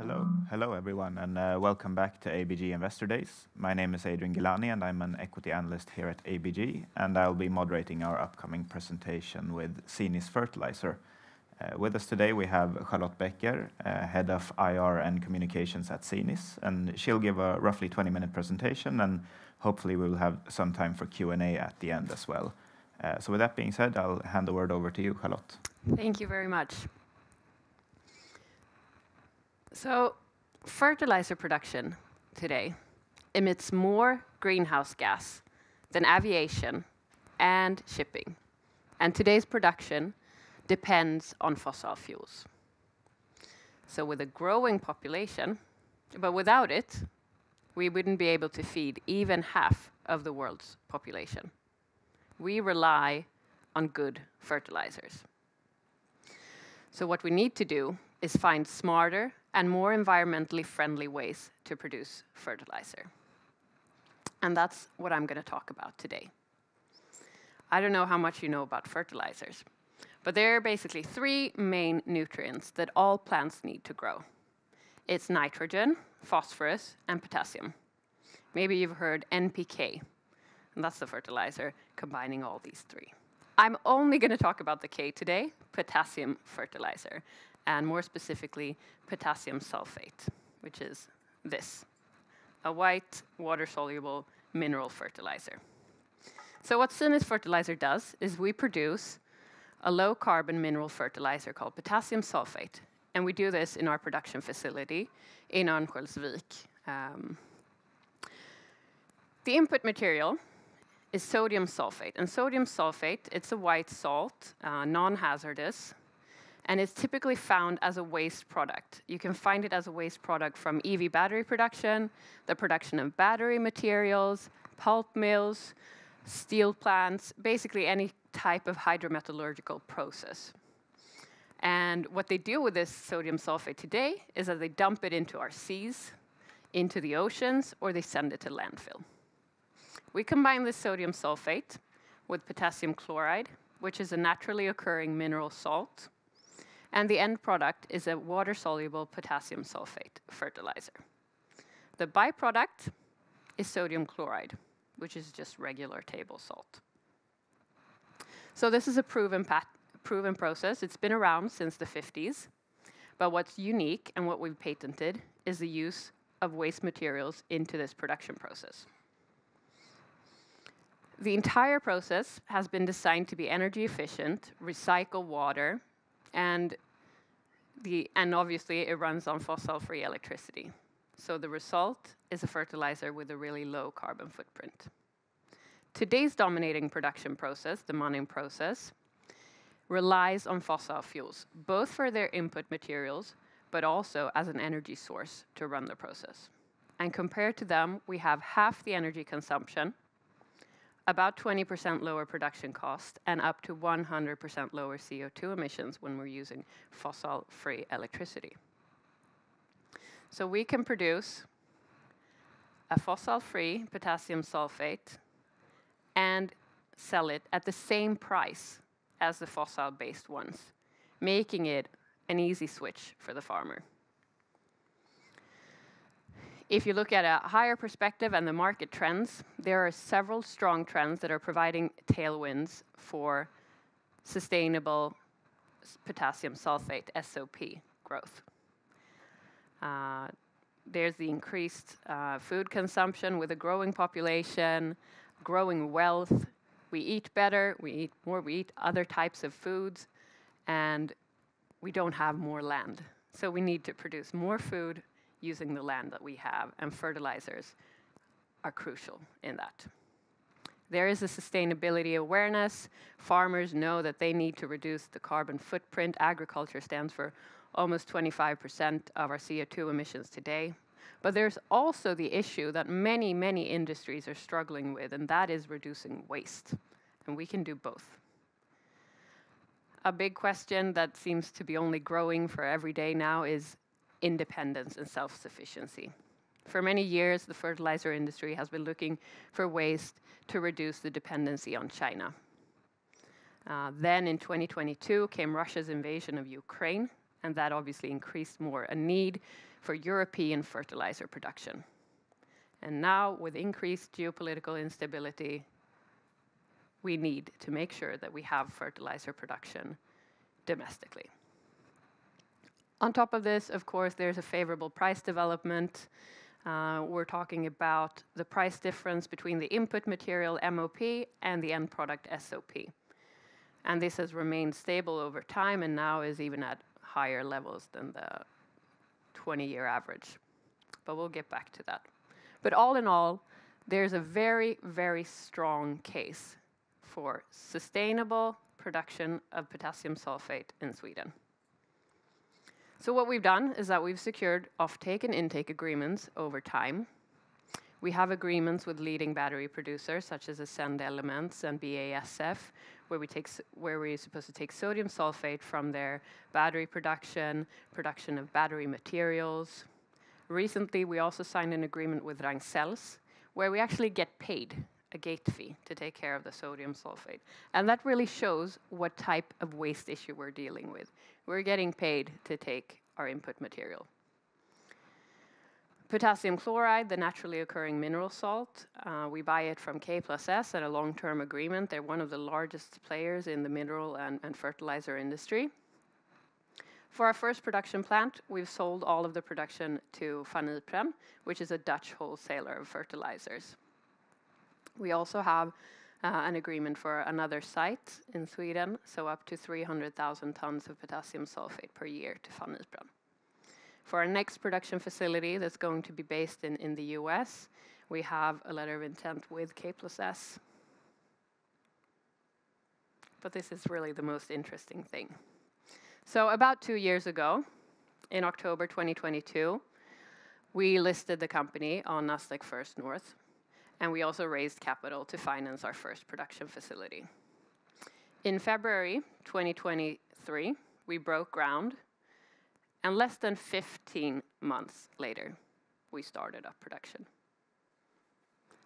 Hello everyone, and welcome back to ABG Investor Days. My name is Adrian Gilani, and I'm an equity analyst here at ABG, and I'll be moderating our upcoming presentation with Cinis Fertilizer. With us today we have Charlotte Becker, Head of IR and Communications at Cinis, and she'll give a roughly 20-minute presentation, and hopefully we will have some time for Q&A at the end as well. So with that being said, I'll hand the word over to you, Charlotte. Thank you very much. So, fertilizer production today emits more greenhouse gas than aviation and shipping. And today's production depends on fossil fuels. So with a growing population, but without it, we wouldn't be able to feed even half of the world's population. We rely on good fertilizers. So what we need to do is find smarter and more environmentally friendly ways to produce fertilizer. And that's what I'm going to talk about today. I don't know how much you know about fertilizers, but there are basically three main nutrients that all plants need to grow. It's nitrogen, phosphorus, and potassium. Maybe you've heard NPK, and that's the fertilizer combining all these three. I'm only going to talk about the K today, potassium fertilizer, and more specifically, potassium sulfate, which is this, a white, water-soluble mineral fertilizer. So what Cinis Fertilizer does is we produce a low-carbon mineral fertilizer called potassium sulfate, and we do this in our production facility in Örnsköldsvik. The input material is sodium sulfate, and sodium sulfate, it's a white salt, non-hazardous, and it's typically found as a waste product. You can find it as a waste product from EV battery production, the production of battery materials, pulp mills, steel plants, basically any type of hydrometallurgical process. And what they do with this sodium sulfate today is that they dump it into our seas, into the oceans, or they send it to landfill. We combine this sodium sulfate with potassium chloride, which is a naturally occurring mineral salt, and the end product is a water-soluble potassium sulfate fertilizer. The byproduct is sodium chloride, which is just regular table salt. So this is a proven process. It's been around since the 50s, but what's unique and what we've patented is the use of waste materials into this production process. The entire process has been designed to be energy efficient, recycle water, and obviously it runs on fossil-free electricity. So the result is a fertilizer with a really low carbon footprint. Today's dominating production process, the manning process, relies on fossil fuels, both for their input materials, but also as an energy source to run the process. And compared to them, we have half the energy consumption, about 20% lower production cost, and up to 100% lower CO2 emissions when we're using fossil-free electricity. So we can produce a fossil-free potassium sulfate and sell it at the same price as the fossil-based ones, making it an easy switch for the farmer. If you look at a higher perspective and the market trends, there are several strong trends that are providing tailwinds for sustainable potassium sulfate, SOP, growth. There's the increased food consumption with a growing population, growing wealth. We eat better, we eat more, we eat other types of foods, and we don't have more land. So we need to produce more food using the land that we have, and fertilizers are crucial in that. There is a sustainability awareness. Farmers know that they need to reduce the carbon footprint. Agriculture stands for almost 25% of our CO2 emissions today. But there's also the issue that many, many industries are struggling with, and that is reducing waste. And we can do both. A big question that seems to be only growing for every day now is independence and self-sufficiency. For many years, the fertilizer industry has been looking for ways to reduce the dependency on China. Then in 2022 came Russia's invasion of Ukraine, and that obviously increased more a need for European fertilizer production. And now, with increased geopolitical instability, we need to make sure that we have fertilizer production domestically. On top of this, of course, there's a favorable price development. We're talking about the price difference between the input material MOP and the end product SOP. And this has remained stable over time and now is even at higher levels than the 20-year average. But we'll get back to that. But all in all, there's a very, very strong case for sustainable production of potassium sulfate in Sweden. So what we've done is that we've secured offtake and intake agreements over time. We have agreements with leading battery producers such as Ascend Elements and BASF, where we're supposed to take sodium sulfate from their battery production of battery materials. Recently, we also signed an agreement with Ragn-Sells, where we actually get paid a gate fee to take care of the sodium sulfate. And that really shows what type of waste issue we're dealing with. We're getting paid to take our input material. Potassium chloride, the naturally occurring mineral salt, we buy it from K+S at a long-term agreement. They're one of the largest players in the mineral and fertilizer industry. For our first production plant, we've sold all of the production to Finwire.tv, which is a Dutch wholesaler of fertilizers. We also have an agreement for another site in Sweden, so up to 300,000 tons of potassium sulfate per year to Finwire.tv. For our next production facility that's going to be based in the US, we have a letter of intent with K+S. But this is really the most interesting thing. So about 2 years ago, in October 2022, we listed the company on Nasdaq First North, and we also raised capital to finance our first production facility. In February 2023, we broke ground, and less than 15 months later, we started up production.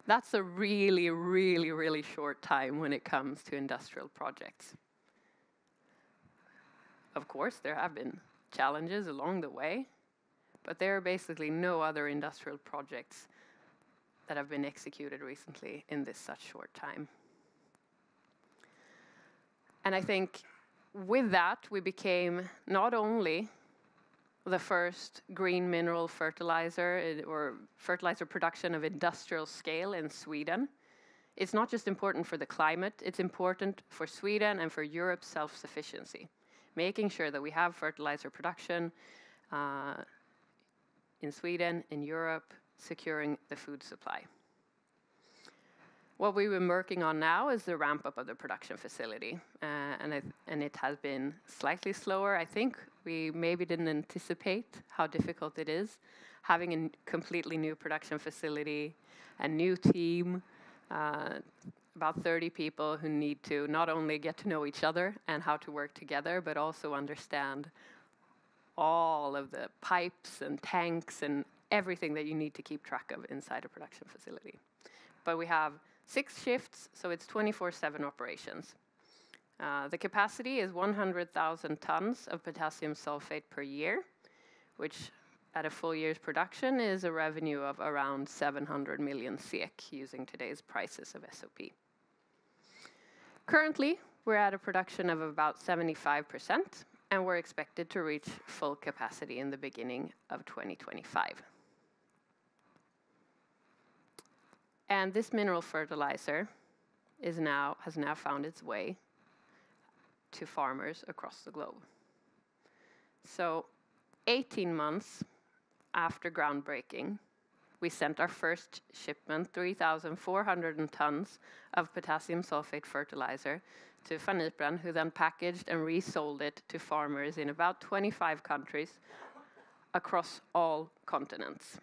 That's a really, really, really short time when it comes to industrial projects. Of course, there have been challenges along the way, but there are basically no other industrial projects that have been executed recently in this such short time. And I think with that, we became not only the first green mineral fertilizer or fertilizer production of industrial scale in Sweden. It's not just important for the climate, it's important for Sweden and for Europe's self-sufficiency, making sure that we have fertilizer production in Sweden, in Europe, securing the food supply. What we've been working on now is the ramp up of the production facility, and it has been slightly slower. I think we maybe didn't anticipate how difficult it is, having a completely new production facility, a new team, about 30 people who need to not only get to know each other and how to work together, but also understand all of the pipes and tanks and everything that you need to keep track of inside a production facility. But we have 6 shifts, so it's 24/7 operations. The capacity is 100,000 tons of potassium sulfate per year, which at a full year's production is a revenue of around 700 million SEK using today's prices of SOP. Currently, we're at a production of about 75%, and we're expected to reach full capacity in the beginning of 2025. And this mineral fertilizer has now found its way to farmers across the globe. So 18 months after groundbreaking, we sent our first shipment, 3,400 tons of potassium sulfate fertilizer to Finwire, who then packaged and resold it to farmers in about 25 countries across all continents.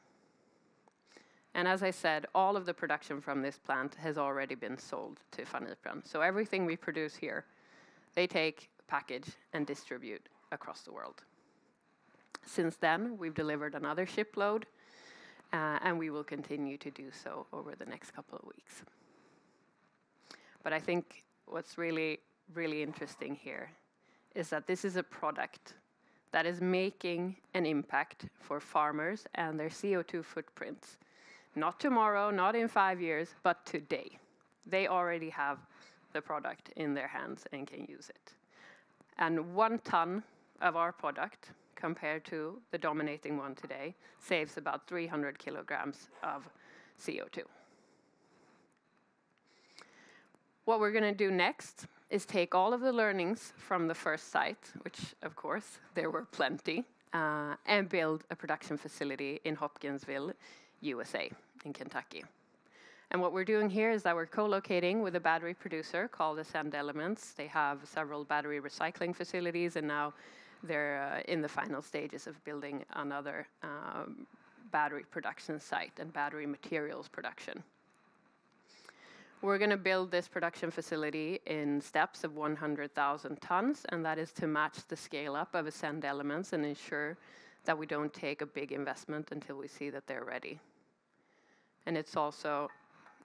And as I said, all of the production from this plant has already been sold to Finwire. So everything we produce here, they take, package, and distribute across the world. Since then, we've delivered another shipload, and we will continue to do so over the next couple of weeks. But I think what's really, really interesting here is that this is a product that is making an impact for farmers and their CO2 footprints. Not tomorrow, not in 5 years, but today. They already have the product in their hands and can use it. And 1 ton of our product, compared to the dominating one today, saves about 300 kilograms of CO2. What we're going to do next is take all of the learnings from the first site, which of course there were plenty, and build a production facility in Hopkinsville, USA, in Kentucky. And what we're doing here is that we're co-locating with a battery producer called Ascend Elements. They have several battery recycling facilities, and now they're in the final stages of building another battery production site and battery materials production. We're going to build this production facility in steps of 100,000 tons, and that is to match the scale up of Ascend Elements and ensure that we don't take a big investment until we see that they're ready. And it's also,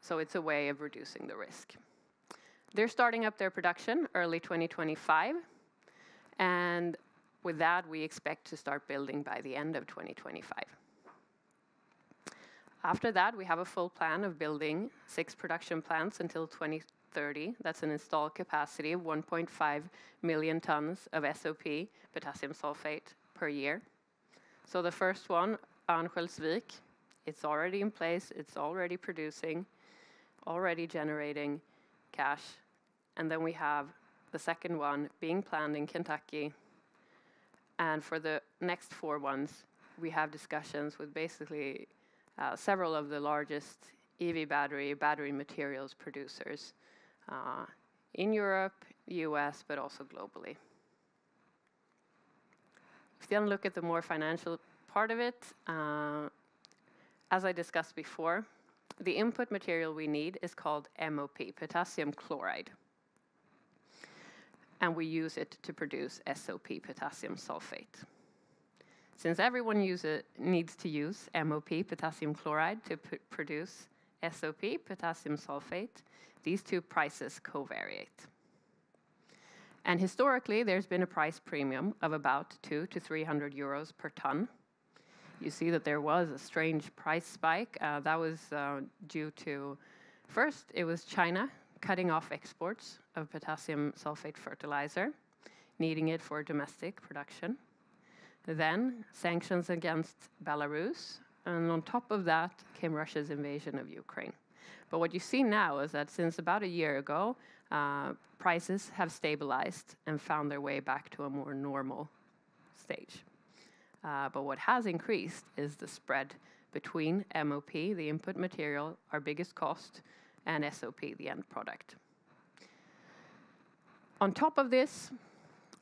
so it's a way of reducing the risk. They're starting up their production early 2025, and with that, we expect to start building by the end of 2025. After that, we have a full plan of building 6 production plants until 2030. That's an installed capacity of 1.5 million tons of SOP, potassium sulfate, per year. So the first one, Örnsköldsvik, it's already in place, it's already producing, already generating cash. And then we have the second one being planned in Kentucky. And for the next 4 ones, we have discussions with basically several of the largest EV battery materials producers in Europe, US, but also globally. If you then look at the more financial part of it, as I discussed before, the input material we need is called MOP, potassium chloride. And we use it to produce SOP, potassium sulfate. Since everyone needs to use MOP, potassium chloride, to produce SOP, potassium sulfate, these 2 prices covariate. And historically, there's been a price premium of about 200 to 300 euros per ton. You see that there was a strange price spike. That was due to, first, it was China cutting off exports of potassium sulfate fertilizer, needing it for domestic production. Then sanctions against Belarus, and on top of that came Russia's invasion of Ukraine. But what you see now is that since about a year ago, prices have stabilized and found their way back to a more normal stage. But what has increased is the spread between MOP, the input material, our biggest cost, and SOP, the end product. On top of this,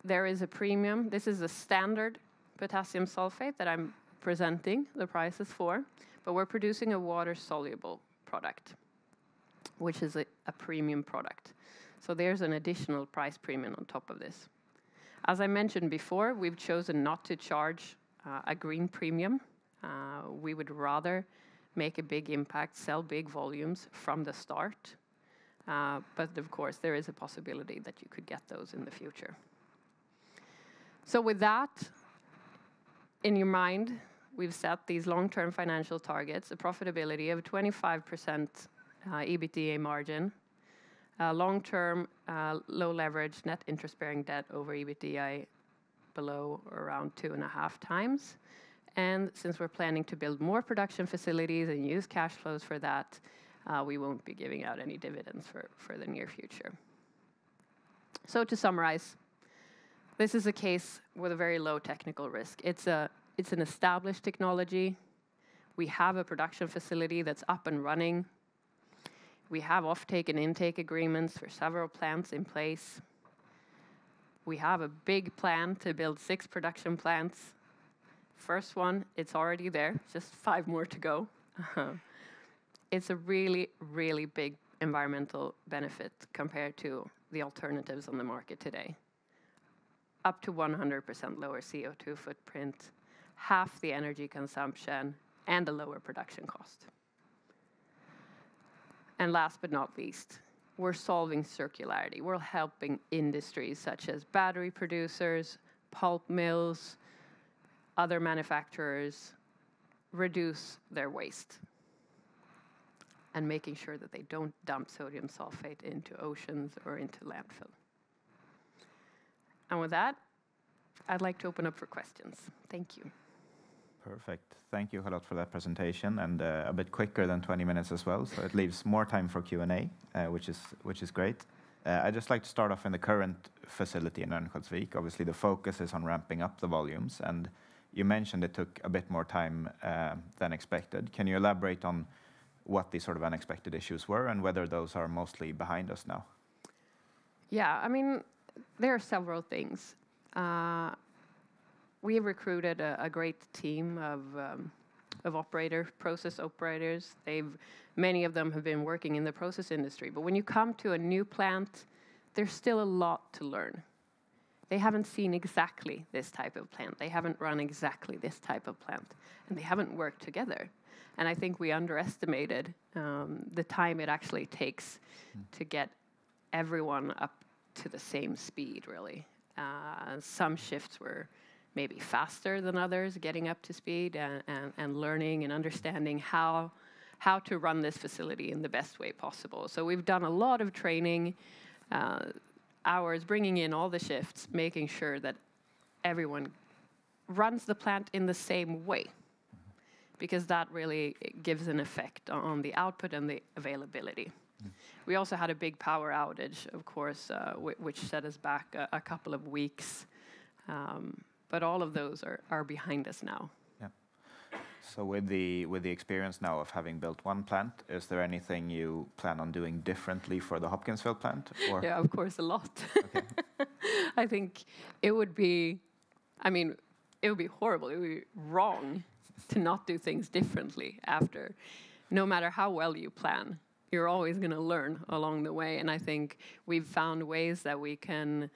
there is a premium. This is a standard potassium sulfate that I'm presenting the prices for, but we're producing a water-soluble product, which is a premium product. So there's an additional price premium on top of this. As I mentioned before, we've chosen not to charge a green premium. We would rather make a big impact, sell big volumes from the start. But of course, there is a possibility that you could get those in the future. So with that in your mind, we've set these long-term financial targets, a profitability of 25% EBITDA margin, long-term low leverage net interest-bearing debt over EBITDA below around 2.5 times. And since we're planning to build more production facilities and use cash flows for that, we won't be giving out any dividends for the near future. So to summarize, this is a case with a very low technical risk. It's an established technology. We have a production facility that's up and running. We have offtake and intake agreements for several plants in place. We have a big plan to build 6 production plants. First one, it's already there, just 5 more to go. It's a really, really big environmental benefit compared to the alternatives on the market today. Up to 100% lower CO2 footprint, half the energy consumption, and a lower production cost. And last but not least, we're solving circularity. We're helping industries such as battery producers, pulp mills, other manufacturers reduce their waste and making sure that they don't dump sodium sulfate into oceans or into landfill. And with that, I'd like to open up for questions. Thank you. Perfect. Thank you a lot for that presentation, and a bit quicker than 20 minutes as well, so it leaves more time for Q&A, which is great. I'd just like to start off in the current facility in Örnsköldsvik. Obviously, the focus is on ramping up the volumes, and you mentioned it took a bit more time than expected. Can you elaborate on what these sort of unexpected issues were and whether those are mostly behind us now? Yeah, I mean, there are several things. We have recruited a great team of process operators. Many of them have been working in the process industry. But when you come to a new plant, there's still a lot to learn. They haven't seen exactly this type of plant. They haven't run exactly this type of plant. And they haven't worked together. And I think we underestimated the time it actually takes to get everyone up to the same speed, really. Some shifts were maybe faster than others, getting up to speed and learning and understanding how to run this facility in the best way possible. So we've done a lot of training hours, bringing in all the shifts, making sure that everyone runs the plant in the same way, because that really gives an effect on the output and the availability. We also had a big power outage, of course, which set us back a couple of weeks. But all of those are behind us now. Yeah. So with the experience now of having built one plant, is there anything you plan on doing differently for the Hopkinsville plant? Or? Yeah, of course, a lot. Okay. I think it would be horrible. It would be wrong to not do things differently after. No matter how well you plan, you're always going to learn along the way. And I think we've found ways that we can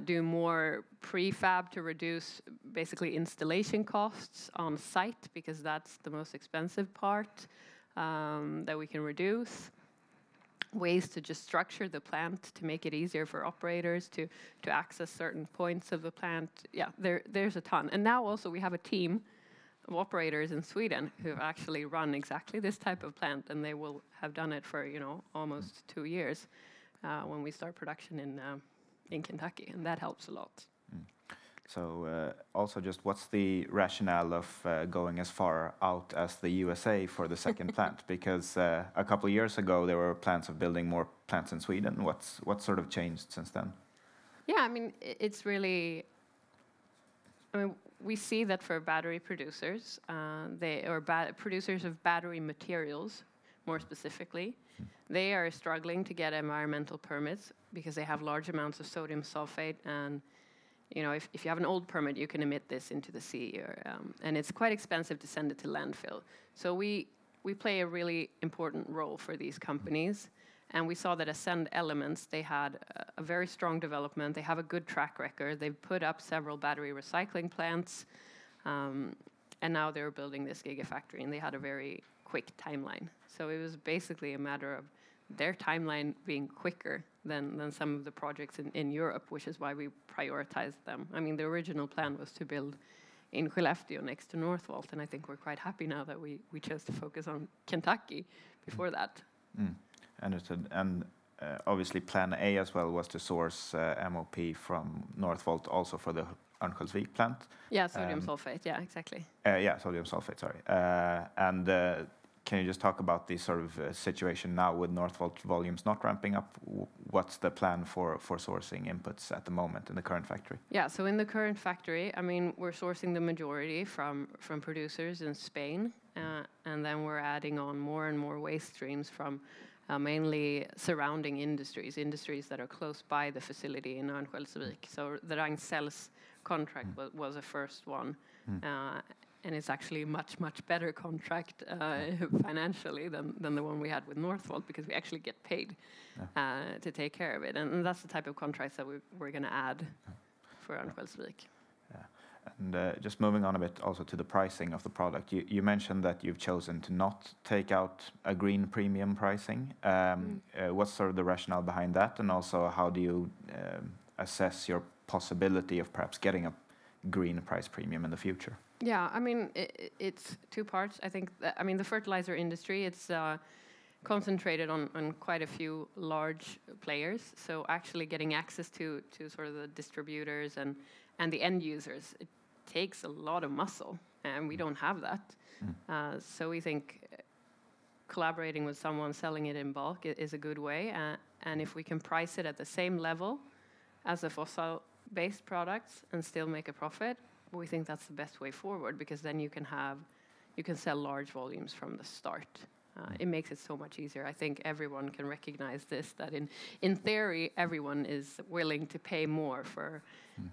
do more prefab to reduce basically installation costs on site, because that's the most expensive part that we can reduce. Ways to just structure the plant to make it easier for operators to access certain points of the plant. Yeah, there's a ton. And now also we have a team of operators in Sweden who have actually run exactly this type of plant, and they will have done it for almost 2 years when we start production in Kentucky, and that helps a lot. So also just what's the rationale of going as far out as the USA for the second plant? Because a couple of years ago there were plans of building more plants in Sweden. What's sort of changed since then? Yeah, I mean, it's really, we see that for battery producers, producers of battery materials, more specifically, they are struggling to get environmental permits because they have large amounts of sodium sulfate. And if you have an old permit, you can emit this into the sea, and it's quite expensive to send it to landfill. So we play a really important role for these companies. And we saw that Ascend Elements, they had a very strong development. They have a good track record. They've put up several battery recycling plants. And now they're building this gigafactory, and they had a very quick timeline. So it was basically a matter of their timeline being quicker than some of the projects in Europe, which is why we prioritized them. I mean, the original plan was to build in Skellefteå next to Northvolt, and I think we're quite happy now that we chose to focus on Kentucky before that. Understood. And obviously plan A as well was to source MOP from Northvolt also for the Örnsköldsvik plant. Yeah, sodium sulfate. Yeah, exactly. Yeah, sodium sulfate, sorry. And can you just talk about the sort of situation now with Northvolt volumes not ramping up? What's the plan for sourcing inputs at the moment in the current factory? Yeah, so in the current factory, I mean, we're sourcing the majority from producers in Spain, and then we're adding on more and more waste streams from mainly surrounding industries that are close by the facility in Örnsköldsvik. So the Ragn-Sells contract was the first one. And it's actually a much better contract financially than the one we had with Northvolt, because we actually get paid to take care of it. And that's the type of contracts that we're going to add for Örnsköldsvik. Yeah. And just moving on a bit also to the pricing of the product, you mentioned that you've chosen to not take out a green premium pricing. What's sort of the rationale behind that? And also how do you assess your possibility of perhaps getting a green price premium in the future? Yeah, I mean, it's two parts. I think, the fertilizer industry, it's concentrated on quite a few large players. So actually getting access to sort of the distributors and the end users, it takes a lot of muscle, and we don't have that. So we think collaborating with someone selling it in bulk is a good way. And if we can price it at the same level as the fossil-based products and still make a profit, we think that's the best way forward, because then you can sell large volumes from the start. It makes it so much easier. I think everyone can recognize this, that in theory, everyone is willing to pay more for,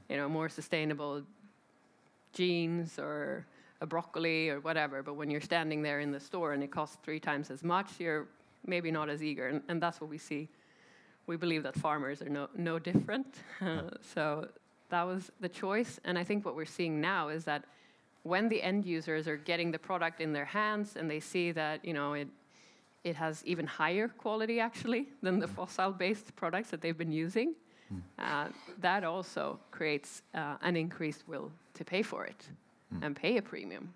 more sustainable jeans or a broccoli or whatever. But when you're standing there in the store and it costs 3 times as much, you're maybe not as eager. And that's what we see. We believe that farmers are no different. So that was the choice. And I think what we're seeing now is that when the end users are getting the product in their hands and they see that, it has even higher quality actually than the fossil-based products that they've been using, that also creates an increased will to pay for it and pay a premium.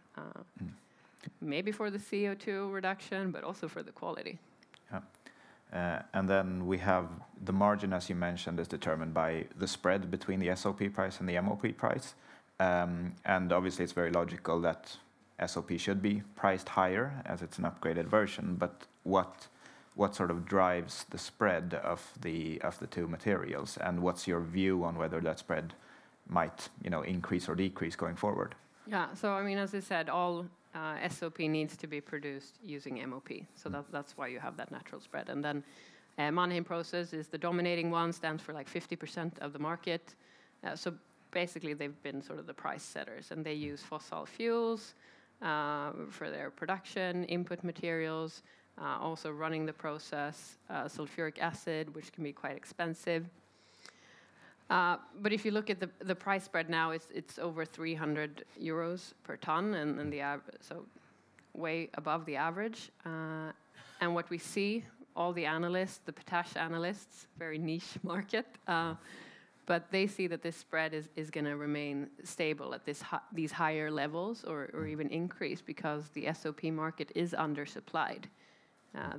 Maybe for the CO2 reduction, but also for the quality. Yeah. And then we have the margin, as you mentioned, is determined by the spread between the SOP price and the MOP price. And obviously it's very logical that SOP should be priced higher as it's an upgraded version, but what sort of drives the spread of the two materials, and what's your view on whether that spread might increase or decrease going forward? Yeah, so as I said, all SOP needs to be produced using MOP, so that's why you have that natural spread. And then Mannheim process is the dominating one, stands for like 50% of the market. So basically they've been sort of the price setters, and they use fossil fuels for their production, input materials, also running the process, sulfuric acid, which can be quite expensive. But if you look at the price spread now, it's over 300 euros per ton, and so way above the average. And what we see, all the analysts, the potash analysts, very niche market, but they see that this spread is going to remain stable at these higher levels or even increase, because the SOP market is undersupplied.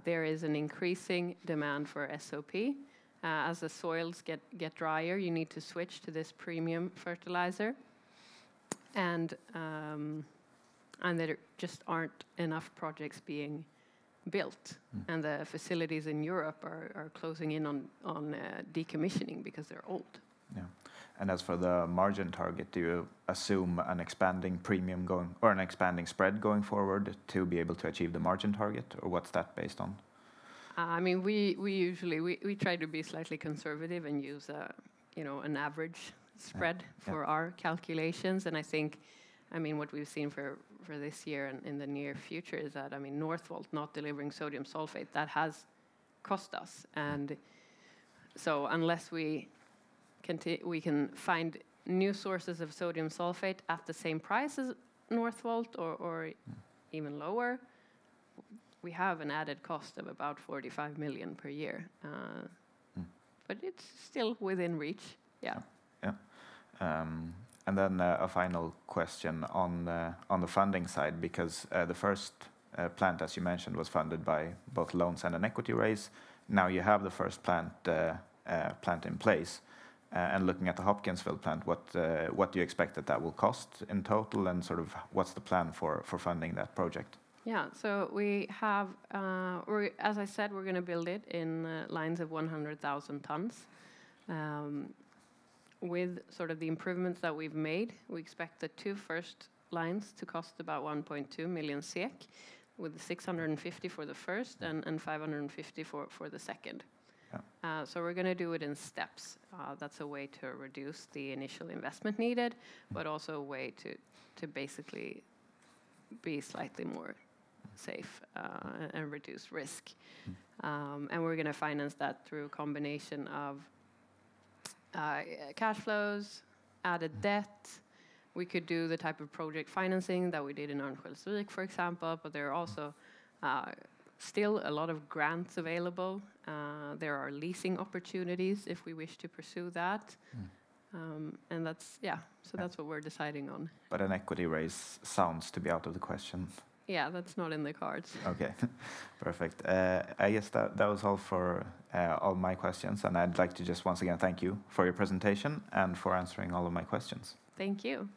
There is an increasing demand for SOP. As the soils get drier, you need to switch to this premium fertilizer. And there just aren't enough projects being built. And the facilities in Europe are closing in on decommissioning because they're old. Yeah. And as for the margin target, do you assume an expanding premium or an expanding spread going forward to be able to achieve the margin target, or what's that based on? We usually try to be slightly conservative and use an average spread for our calculations. And I think, what we've seen for this year and in the near future is that Northvolt not delivering sodium sulfate, that has cost us. And so unless we can find new sources of sodium sulfate at the same price as Northvolt or even lower, we have an added cost of about 45 million per year. But it's still within reach. Yeah. And then a final question on the funding side, because the first plant, as you mentioned, was funded by both loans and an equity raise. Now you have the first plant in place. And looking at the Hopkinsville plant, what do you expect that will cost in total, and sort of what's the plan for funding that project? Yeah, so we have, as I said, we're going to build it in lines of 100,000 tons. With sort of the improvements that we've made, we expect the 2 first lines to cost about 1.2 million SEK, with 650 for the first and 550 for the second. So we're going to do it in steps. That's a way to reduce the initial investment needed, but also a way to basically be slightly more safe and reduce risk. And we're going to finance that through a combination of cash flows, added debt. We could do the type of project financing that we did in Örnsköldsvik, for example, but there are also still a lot of grants available. There are leasing opportunities if we wish to pursue that. And that's, so that's what we're deciding on. But an equity raise sounds to be out of the question. Yeah, that's not in the cards. Okay, perfect. I guess that was all for all my questions, and I'd like to just once again thank you for your presentation and for answering all of my questions. Thank you.